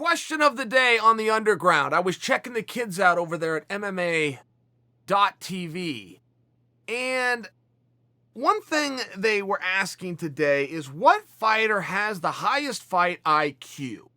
Question of the day on the Underground. I was checking the kids out over there at MMA.tv. And one thing they were asking today is what fighter has the highest fight IQ?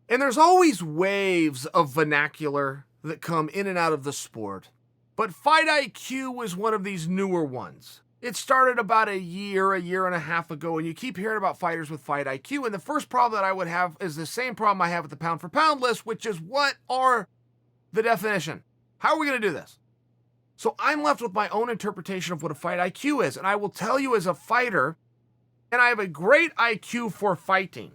And there's always waves of vernacular that come in and out of the sport. But fight IQ was one of these newer ones. It started about a year and a half ago, and you keep hearing about fighters with fight IQ. And the first problem that I would have is the same problem I have with the pound for pound list, which is what are the definition? How are we going to do this? So I'm left with my own interpretation of what a fight IQ is. And I will tell you as a fighter, and I have a great IQ for fighting.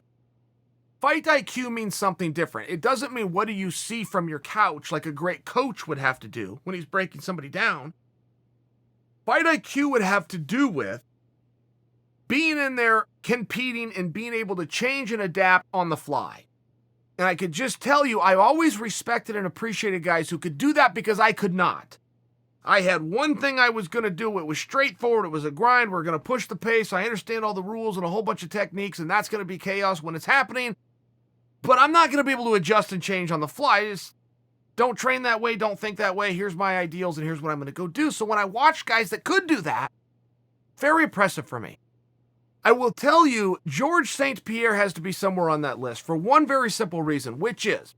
Fight IQ means something different. It doesn't mean what do you see from your couch like a great coach would have to do when he's breaking somebody down. Fight IQ would have to do with being in there, competing, and being able to change and adapt on the fly. And I could just tell you, I always respected and appreciated guys who could do that because I could not. I had one thing I was going to do. It was straightforward. It was a grind. We're going to push the pace. I understand all the rules and a whole bunch of techniques, and that's going to be chaos when it's happening. But I'm not going to be able to adjust and change on the fly. Just don't train that way, don't think that way. Here's my ideals, and here's what I'm going to go do. So when I watch guys that could do that, very impressive for me. I will tell you, George St Pierre has to be somewhere on that list for one very simple reason, which is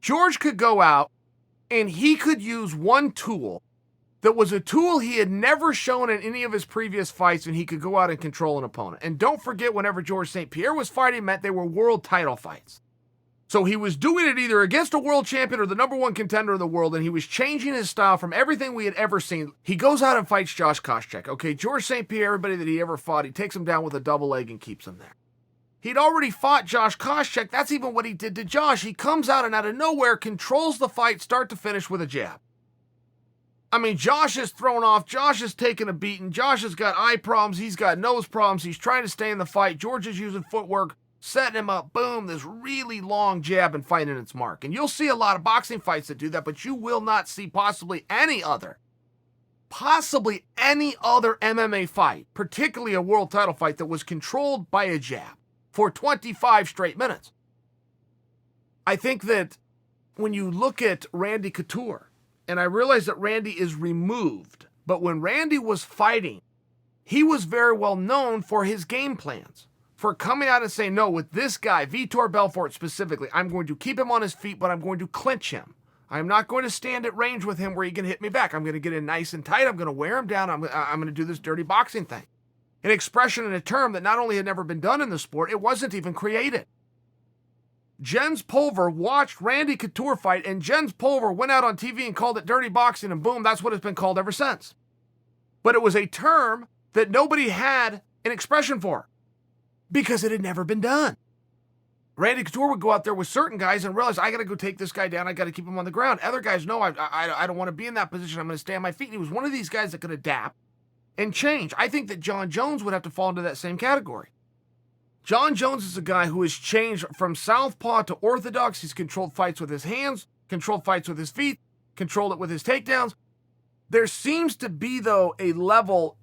George could go out and he could use one tool that was a tool he had never shown in any of his previous fights, and he could go out and control an opponent. And don't forget, whenever George St Pierre was fighting, meant they were world title fights. So he was doing it either against a world champion or the number one contender in the world, and he was changing his style from everything we had ever seen. He goes out and fights Josh Koscheck. Okay, George St Pierre, everybody that he ever fought, he takes him down with a double leg and keeps him there. He'd already fought Josh Koscheck. That's even what he did to Josh. He comes out and out of nowhere controls the fight start to finish with a jab. I mean, Josh is thrown off. Josh is taking a beating. Josh has got eye problems. He's got nose problems. He's trying to stay in the fight. George is using footwork, setting him up. Boom, this really long jab and finding its mark. And you'll see a lot of boxing fights that do that, but you will not see possibly any other MMA fight, particularly a world title fight, that was controlled by a jab for 25 straight minutes. I think that when you look at Randy Couture, and I realize that Randy is removed, but when Randy was fighting, he was very well known for his game plans, for coming out and saying, no, with this guy, Vitor Belfort specifically, I'm going to keep him on his feet, but I'm going to clinch him. I'm not going to stand at range with him where he can hit me back. I'm going to get in nice and tight. I'm going to wear him down. I'm going to do this dirty boxing thing. An expression and a term that not only had never been done in the sport, it wasn't even created. Jens Pulver watched Randy Couture fight, and Jens Pulver went out on TV and called it dirty boxing, and boom, that's what it's been called ever since. But it was a term that nobody had an expression for because it had never been done. Randy Couture would go out there with certain guys and realize, I got to go take this guy down. I got to keep him on the ground. Other guys, no, I don't want to be in that position. I'm going to stay on my feet. And he was one of these guys that could adapt and change. I think that John Jones would have to fall into that same category. John Jones is a guy who has changed from southpaw to orthodox. He's controlled fights with his hands, controlled fights with his feet, controlled it with his takedowns. There seems to be, though, a level,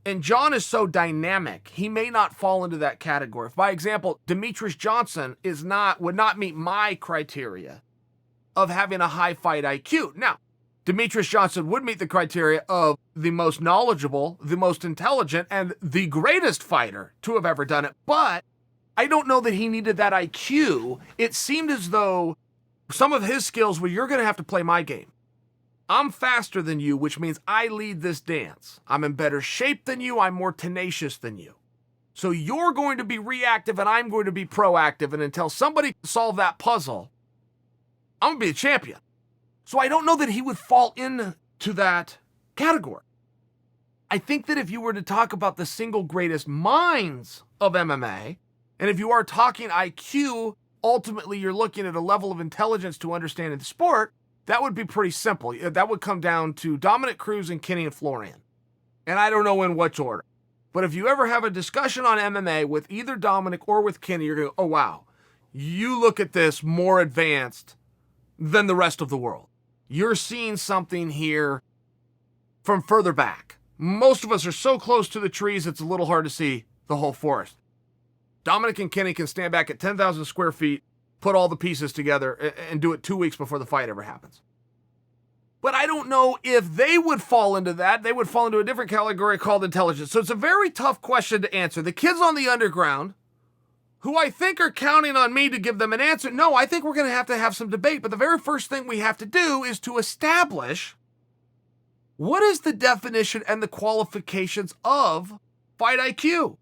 and John is so dynamic, he may not fall into that category. If, by example, Demetrius Johnson would not meet my criteria of having a high fight IQ. Now, Demetrius Johnson would meet the criteria of the most knowledgeable, the most intelligent, and the greatest fighter to have ever done it. But I don't know that he needed that IQ. It seemed as though some of his skills were, you're going to have to play my game. I'm faster than you, which means I lead this dance. I'm in better shape than you. I'm more tenacious than you. So you're going to be reactive and I'm going to be proactive. And until somebody can solve that puzzle, I'm going to be a champion. So I don't know that he would fall into that category. I think that if you were to talk about the single greatest minds of MMA, and if you are talking IQ, ultimately you're looking at a level of intelligence to understand the sport, that would be pretty simple. That would come down to Dominick, Cruz, and Kenny and Florian. And I don't know in which order. But if you ever have a discussion on MMA with either Dominick or with Kenny, you're going to go, oh wow, you look at this more advanced than the rest of the world. You're seeing something here from further back. Most of us are so close to the trees, it's a little hard to see the whole forest. Dominick and Kenny can stand back at 10,000 square feet put all the pieces together and do it 2 weeks before the fight ever happens. But I don't know if they would fall into that. They would fall into a different category called intelligence. So it's a very tough question to answer. The kids on the underground, who I think are counting on me to give them an answer, no, I think we're going to have some debate. But the very first thing we have to do is to establish what is the definition and the qualifications of fight IQ.